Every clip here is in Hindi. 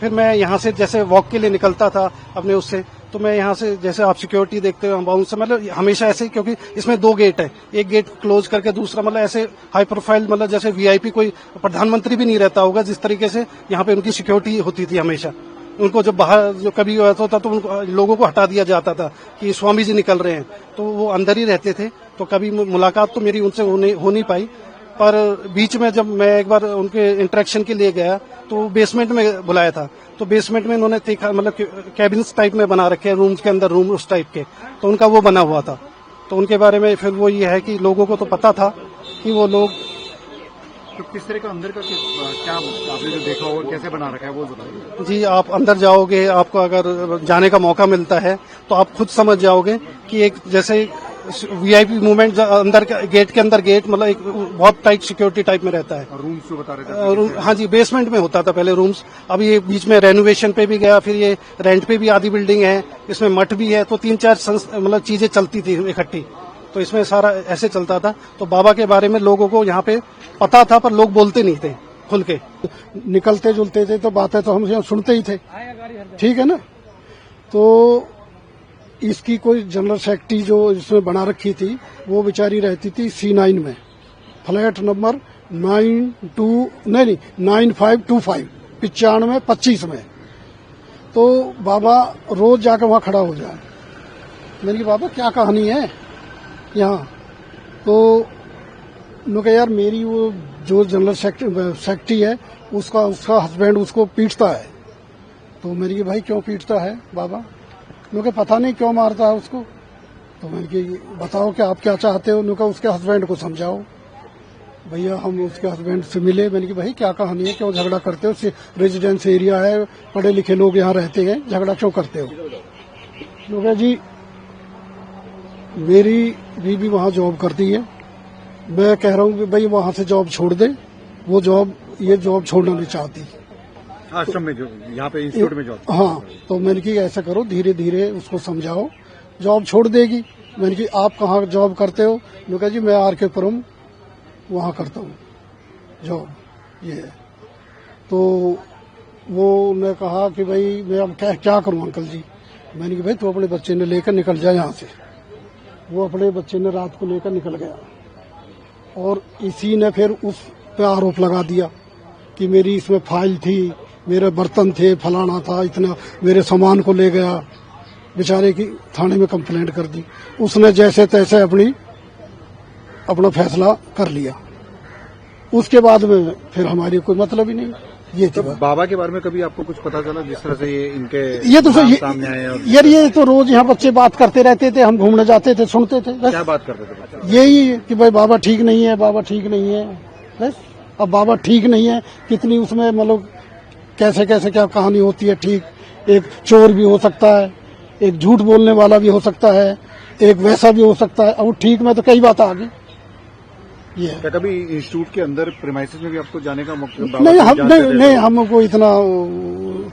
फिर मैं यहाँ से जैसे वॉक के लिए निकलता था अपने उससे, तो मैं यहाँ से जैसे आप सिक्योरिटी देखते हो बाउंस से, मतलब हमेशा ऐसे, क्योंकि इसमें 2 गेट है, एक गेट क्लोज करके दूसरा, मतलब ऐसे हाई प्रोफाइल, मतलब जैसे वीआईपी कोई प्रधानमंत्री भी नहीं रहता होगा जिस तरीके से यहाँ पे उनकी सिक्योरिटी होती थी हमेशा। उनको जब बाहर जो कभी होता था तो उनको लोगों को हटा दिया जाता था कि स्वामी जी निकल रहे हैं, तो वो अंदर ही रहते थे। तो कभी मुलाकात तो मेरी उनसे हो नहीं पाई, पर बीच में जब मैं एक बार उनके इंटरेक्शन के लिए गया तो बेसमेंट में बुलाया था, तो बेसमेंट में इन्होंने देखा, मतलब कैबिन्स टाइप में बना रखे हैं, रूम्स के अंदर रूम उस टाइप के, तो उनका वो बना हुआ था। तो उनके बारे में फिर वो ये है कि लोगों को तो पता था कि वो लोग तो किस तरह का अंदर का क्या आपने जो देखा और कैसे बना रखा है वो बताइए। जी, आप अंदर जाओगे, आपको अगर जाने का मौका मिलता है तो आप खुद समझ जाओगे कि एक जैसे वीआईपी मूवमेंट अंदर गेट के अंदर गेट, मतलब एक बहुत टाइट सिक्योरिटी टाइप में रहता है। रूम्स जो बता रहे थे हाँ जी, बेसमेंट में होता था पहले रूम्स, अब ये बीच में रेनोवेशन पे भी गया, फिर ये रेंट पे भी आधी बिल्डिंग है, इसमें मठ भी है, तो 3-4 मतलब चीजें चलती थी इकट्ठी, तो इसमें सारा ऐसे चलता था। तो बाबा के बारे में लोगों को यहाँ पे पता था, पर लोग बोलते नहीं थे खुल के। निकलते जुलते थे तो बातें तो हम यहाँ सुनते ही थे, ठीक है ना। तो इसकी कोई जनरल सेक्रेटरी जो इसमें बना रखी थी वो बेचारी रहती थी C9 में, फ्लैट नंबर 9525 9525 में। तो बाबा रोज जाकर वहां खड़ा हो जाए। मैंने कहा बाबा क्या कहानी है यहाँ? तो उन्होंने कहा यार मेरी वो जो जनरल सेक्रेटरी है उसका हस्बैंड उसको पीटता है। तो मैंने कहा भाई क्यों पीटता है बाबा? उन्होंने कहा पता नहीं क्यों मारता है उसको। तो मैंने कहा बताओ कि आप क्या चाहते हो? उन्होंने कहा उसके हस्बैंड को समझाओ। भैया हम उसके हस्बैंड से मिले। मैंने कहा भाई क्या कहानी है, क्यों झगड़ा करते हो? रेजिडेंस एरिया है, पढ़े लिखे लोग यहाँ रहते हैं, झगड़ा क्यों करते हो? उन्होंने कहा जी मेरी बीवी वहाँ जॉब करती है, मैं कह रहा हूँ कि भाई वहाँ से जॉब छोड़ दे, वो जॉब ये जॉब छोड़ना नहीं चाहती। आश्रम में जो यहाँ पे इंस्टीट्यूट में जॉब। हाँ, तो मैंने कहा ऐसा करो धीरे धीरे उसको समझाओ, जॉब छोड़ देगी। मैंने कहा आप कहाँ जॉब करते हो? उन्होंने कहा जी मैं RK पुरम वहाँ करता हूँ जॉब, ये है। तो वो ने कहा कि भाई मैं अब क्या करूँ अंकल जी? मैंने कहा भाई तू अपने बच्चे ने लेकर निकल जाए यहाँ से। वो अपने बच्चे ने रात को लेकर निकल गया, और इसी ने फिर उस पे आरोप लगा दिया कि मेरी इसमें फाइल थी, मेरे बर्तन थे, फलाना था, इतना मेरे सामान को ले गया। बेचारे की थाने में कंप्लेंट कर दी। उसने जैसे तैसे अपना फैसला कर लिया। उसके बाद में फिर हमारी कोई मतलब ही नहीं। ये तो बाबा के बारे में कभी आपको कुछ पता चला जिस तरह से ये तो सामने आए? यार ये तो रोज यहाँ बच्चे बात करते रहते थे, हम घूमने जाते थे, सुनते थे, बस। क्या बात करते थे बच्चे? यही कि भाई बाबा ठीक नहीं है, बाबा ठीक नहीं है, बस। अब बाबा ठीक नहीं है, कितनी उसमें मतलब कैसे कैसे क्या कहानी होती है। ठीक, एक चोर भी हो सकता है, एक झूठ बोलने वाला भी हो सकता है, एक वैसा भी हो सकता है। अब ठीक में तो कई बात आ गई। ये क्या कभी इंस्टीट्यूट के अंदर प्रीमाइसेस में भी आपको जाने का मौका? नहीं, हमको इतना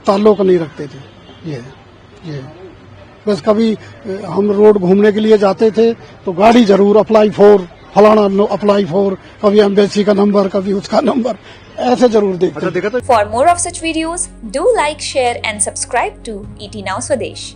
ताल्लुक नहीं रखते थे। ये बस कभी हम रोड घूमने के लिए जाते थे तो गाड़ी जरूर अप्लाई फॉर फलाना, अप्लाई फॉर, कभी एम्बेसी का नंबर, कभी उसका नंबर, ऐसे जरूर देखते। अच्छा, देखा था। For more of such videos, do like, share and subscribe to ET Now Swadesh.